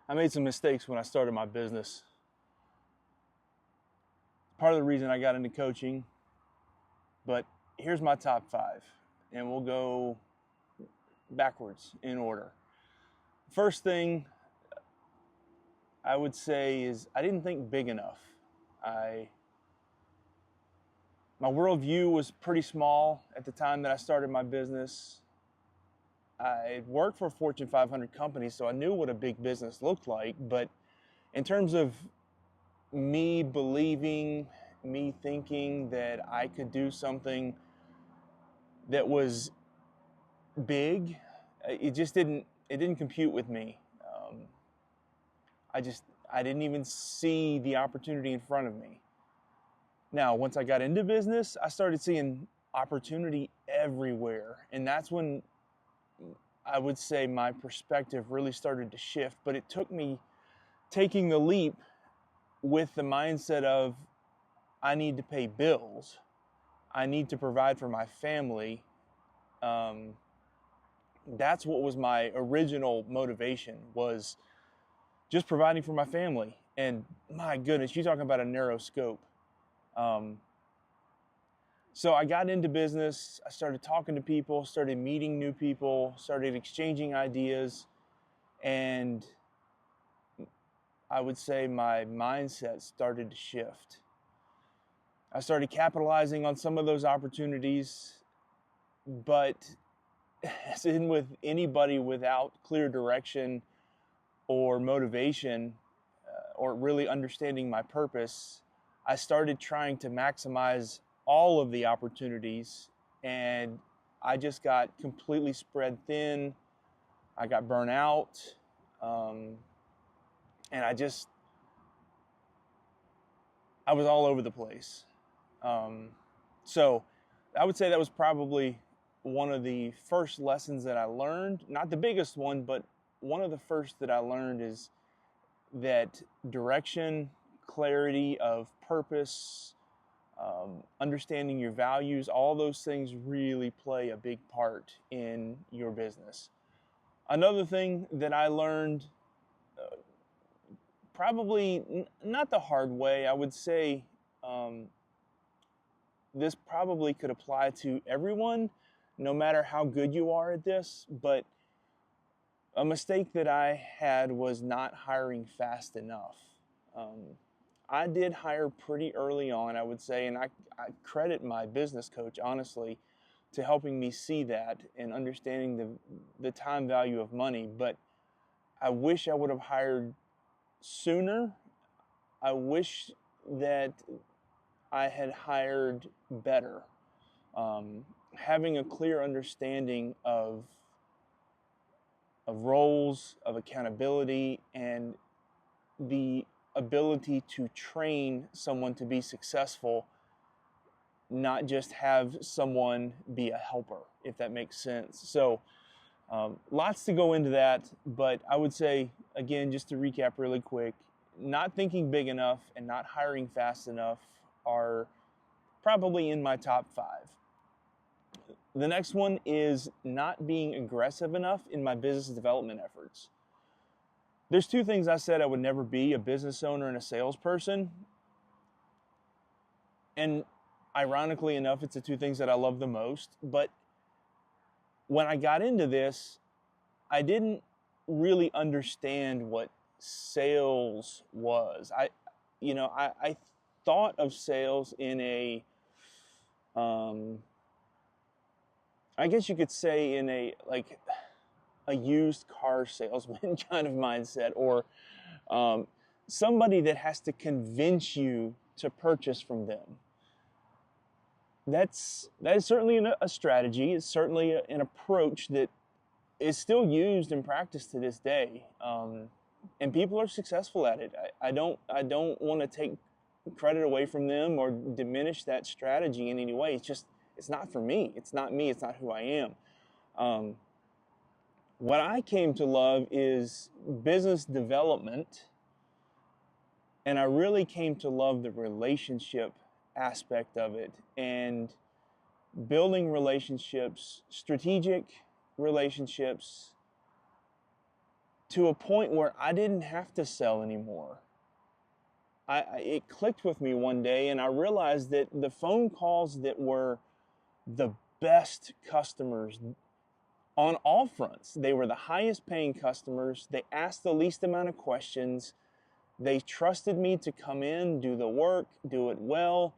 I made some mistakes when I started my business. Part of the reason I got into coaching, but here's my top 5, and we'll go backwards in order. First thing I would say is I didn't think big enough. My worldview was pretty small at the time that I started my business. I worked for a Fortune 500 company, so I knew what a big business looked like, but in terms of me believing, me thinking that I could do something that was big, it didn't compute with me. I didn't even see the opportunity in front of me. Now, once I got into business, I started seeing opportunity everywhere, and that's when I would say my perspective really started to shift. But it took me taking the leap with the mindset of I need to pay bills, I need to provide for my family. That's what was my original motivation, was just providing for my family. And my goodness, you're talking about a narrow scope. So I got into business, I started talking to people, started meeting new people, started exchanging ideas, and I would say my mindset started to shift. I started capitalizing on some of those opportunities, but as in with anybody without clear direction or motivation, or really understanding my purpose, I started trying to maximize all of the opportunities, and I just got completely spread thin. I got burnt out, and I was all over the place. So I would say that was probably one of the first lessons that I learned. Not the biggest one, but one of the first that I learned is that direction, clarity of purpose, understanding your values, all those things really play a big part in your business. Another thing that I learned, probably not the hard way, I would say this probably could apply to everyone, no matter how good you are at this, but a mistake that I had was not hiring fast enough. I did hire pretty early on, I would say, and I credit my business coach, honestly, to helping me see that and understanding the time value of money. But I wish I would have hired sooner. I wish that I had hired better. Having a clear understanding of roles, of accountability, and the ability to train someone to be successful, not just have someone be a helper, if that makes sense. So lots to go into that, but I would say, again, just to recap really quick, not thinking big enough and not hiring fast enough are probably in my top 5. The next one is not being aggressive enough in my business development efforts. There's 2 things I said I would never be: a business owner and a salesperson. And ironically enough, it's the 2 things that I love the most. But when I got into this, I didn't really understand what sales was. I thought of sales in a, I guess you could say in a, like, a used car salesman kind of mindset, or somebody that has to convince you to purchase from them. That is certainly a strategy. It's certainly an approach that is still used and practiced to this day, and people are successful at it. I don't want to take credit away from them or diminish that strategy in any way. It's not for me. It's not me. It's not who I am. What I came to love is business development, and I really came to love the relationship aspect of it, and building relationships, strategic relationships, to a point where I didn't have to sell anymore. It clicked with me one day, and I realized that the phone calls that were the best customers on all fronts, they were the highest paying customers, they asked the least amount of questions, they trusted me to come in, do the work, do it well,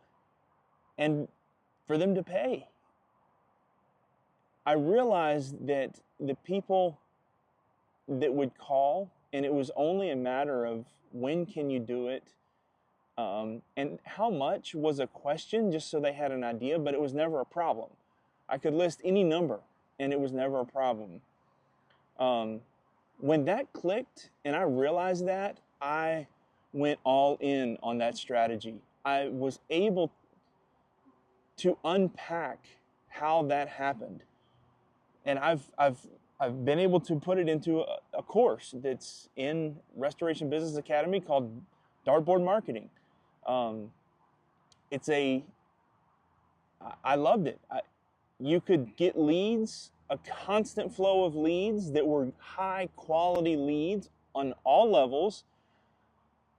and for them to pay. I realized that the people that would call, and it was only a matter of when can you do it, and how much was a question, just so they had an idea, but it was never a problem. I could list any number, and it was never a problem. When that clicked, and I realized that, I went all in on that strategy. I was able to unpack how that happened, and I've been able to put it into a course that's in Restoration Business Academy called Dartboard Marketing. I loved it. You could get leads, a constant flow of leads that were high quality leads on all levels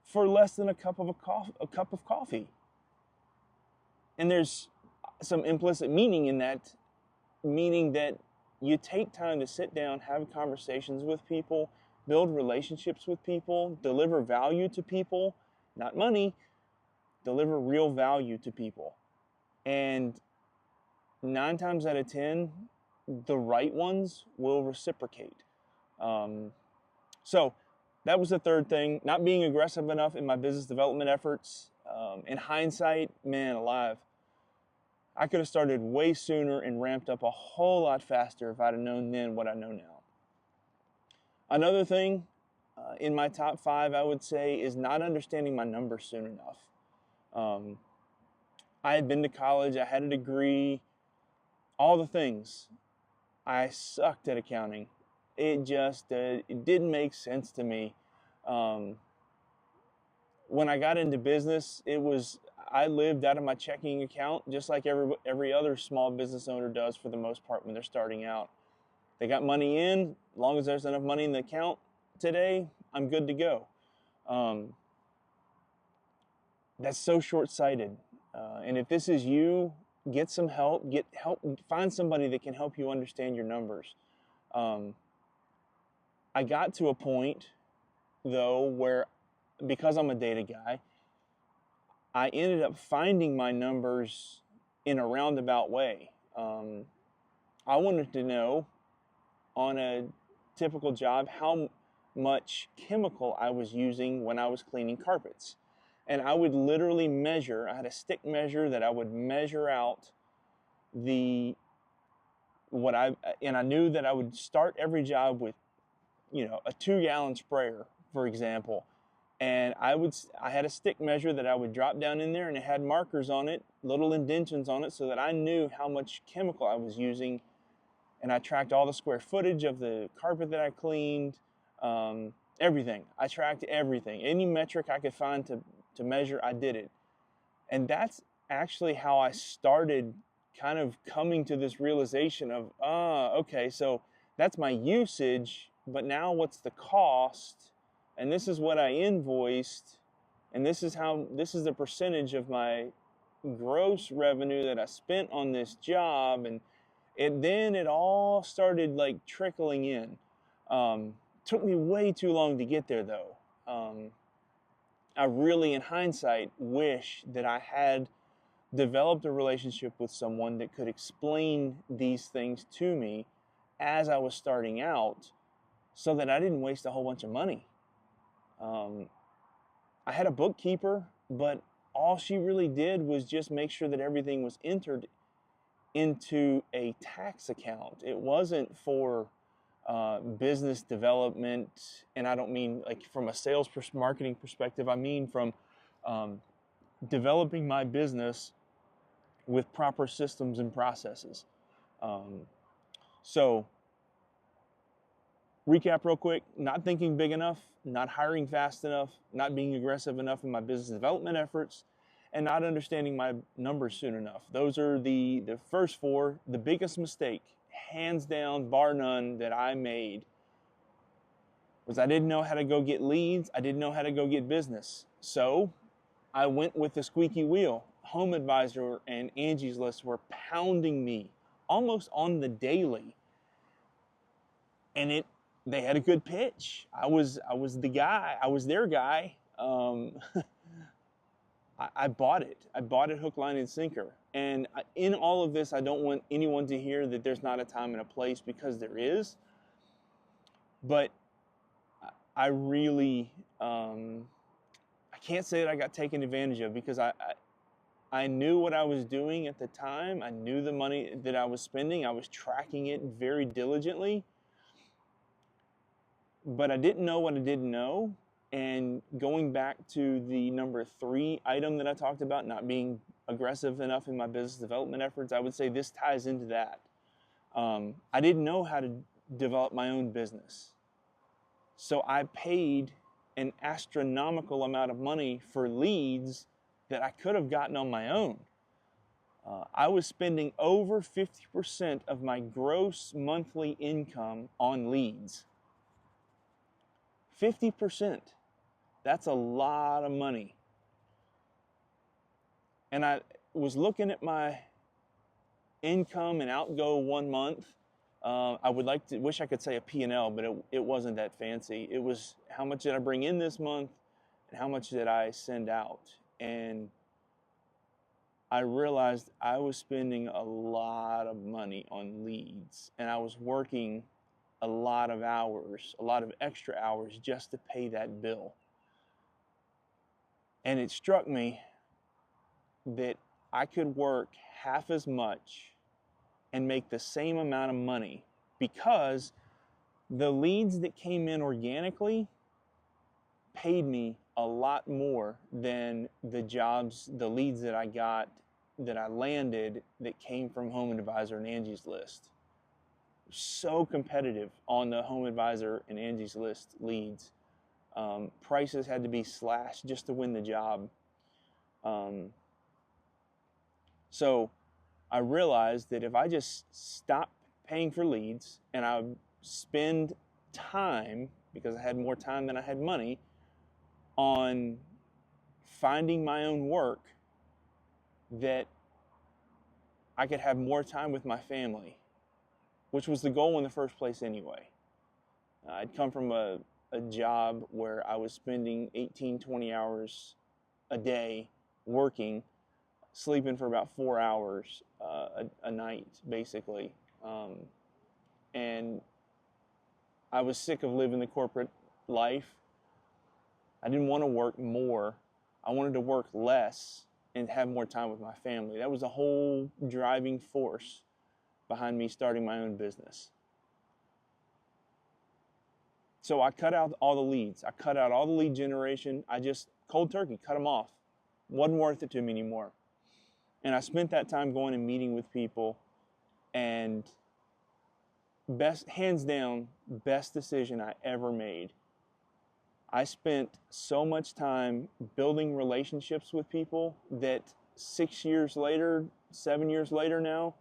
for less than a cup of coffee. And there's some implicit meaning in that, meaning that you take time to sit down, have conversations with people, build relationships with people, deliver value to people, not money, deliver real value to people. And 9 times out of 10, the right ones will reciprocate. So that was the third thing, not being aggressive enough in my business development efforts. In hindsight, man alive, I could have started way sooner and ramped up a whole lot faster if I'd have known then what I know now. Another thing in my top 5, I would say, is not understanding my numbers soon enough. I had been to college, I had a degree, all the things. I sucked at accounting. It just it didn't make sense to me. When I got into business, I lived out of my checking account just like every other small business owner does for the most part when they're starting out. They got money in, as long as there's enough money in the account today, I'm good to go. That's so short-sighted. And if this is you, get some help. Find somebody that can help you understand your numbers. I got to a point, though, where because I'm a data guy, I ended up finding my numbers in a roundabout way. I wanted to know on a typical job how much chemical I was using when I was cleaning carpets. And I would literally measure, I had a stick measure that I would measure out and I knew that I would start every job with, a 2-gallon sprayer, for example. And I had a stick measure that I would drop down in there, and it had markers on it, little indentions on it, so that I knew how much chemical I was using. And I tracked all the square footage of the carpet that I cleaned, everything. I tracked everything. Any metric I could find to measure, I did it. And that's actually how I started kind of coming to this realization of, okay, so that's my usage, but now what's the cost? And this is what I invoiced, and this is the percentage of my gross revenue that I spent on this job. And then it all started like trickling in. Took me way too long to get there, though. I really, in hindsight, wish that I had developed a relationship with someone that could explain these things to me as I was starting out, so that I didn't waste a whole bunch of money. I had a bookkeeper, but all she really did was just make sure that everything was entered into a tax account. It wasn't for business development, and I don't mean like from a sales marketing perspective. I mean from developing my business with proper systems and processes. So recap real quick: not thinking big enough, not hiring fast enough, not being aggressive enough in my business development efforts, and not understanding my numbers soon enough. Those are the first 4. The biggest mistake, hands down, bar none, that I made was I didn't know how to go get leads. I didn't know how to go get business. So I went with the squeaky wheel. Home Advisor and Angie's List were pounding me almost on the daily. And they had a good pitch. I was the guy. I was their guy. I bought it. I bought it hook, line, and sinker. And in all of this, I don't want anyone to hear that there's not a time and a place, because there is. But I really, I can't say that I got taken advantage of, because I knew what I was doing at the time. I knew the money that I was spending. I was tracking it very diligently. But I didn't know what I didn't know. And going back to the number 3 item that I talked about, not being aggressive enough in my business development efforts, I would say this ties into that. I didn't know how to develop my own business. So I paid an astronomical amount of money for leads that I could have gotten on my own. I was spending over 50% of my gross monthly income on leads. 50%. That's a lot of money. And I was looking at my income and outgo one month. I would wish I could say a P&L, but it wasn't that fancy. It was how much did I bring in this month and how much did I send out. And I realized I was spending a lot of money on leads, and I was working a lot of hours, a lot of extra hours just to pay that bill. And it struck me that I could work half as much and make the same amount of money, because the leads that came in organically paid me a lot more than the leads that I got, that I landed, that came from Home Advisor and Angie's List. So competitive on the Home Advisor and Angie's List leads. Prices had to be slashed just to win the job. So I realized that if I just stopped paying for leads and I spend time, because I had more time than I had money, on finding my own work, that I could have more time with my family, which was the goal in the first place anyway. I'd come from a job where I was spending 18, 20 hours a day working, sleeping for about 4 hours a night, basically. And I was sick of living the corporate life. I didn't want to work more. I wanted to work less and have more time with my family. That was the whole driving force behind me starting my own business. So I cut out all the leads. I cut out all the lead generation. I just cold turkey, cut them off. Wasn't worth it to me anymore. And I spent that time going and meeting with people, and hands down, best decision I ever made. I spent so much time building relationships with people that 6 years later, 7 years later now,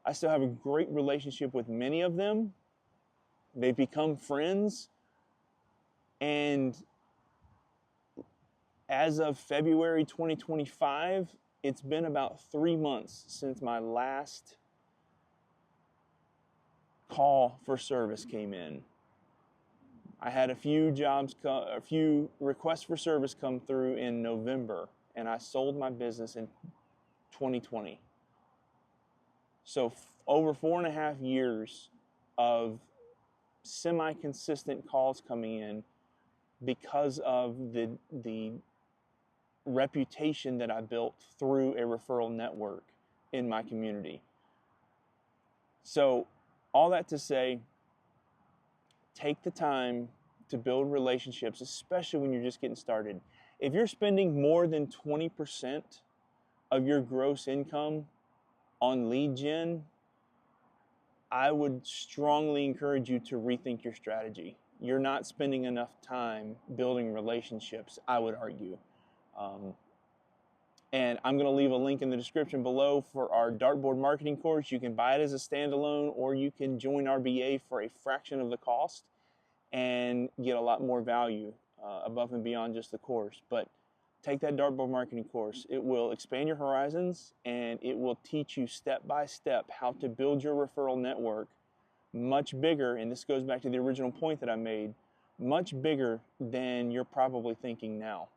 I still have a great relationship with many of them. They've become friends. And as of February 2025, it's been about 3 months since my last call for service came in. I had a few requests for service come through in November, and I sold my business in 2020. So over 4.5 years of semi-consistent calls coming in, because of the reputation that I built through a referral network in my community. So all that to say, take the time to build relationships, especially when you're just getting started. If you're spending more than 20% of your gross income on lead gen, I would strongly encourage you to rethink your strategy. You're not spending enough time building relationships, I would argue. And I'm going to leave a link in the description below for our dartboard marketing course. You can buy it as a standalone, or you can join RBA for a fraction of the cost. and get a lot more value above and beyond just the course. But take that dartboard marketing course. It will expand your horizons, and it will teach you step by step how to build your referral network much bigger. And this goes back to the original point that I made, much bigger than you're probably thinking now.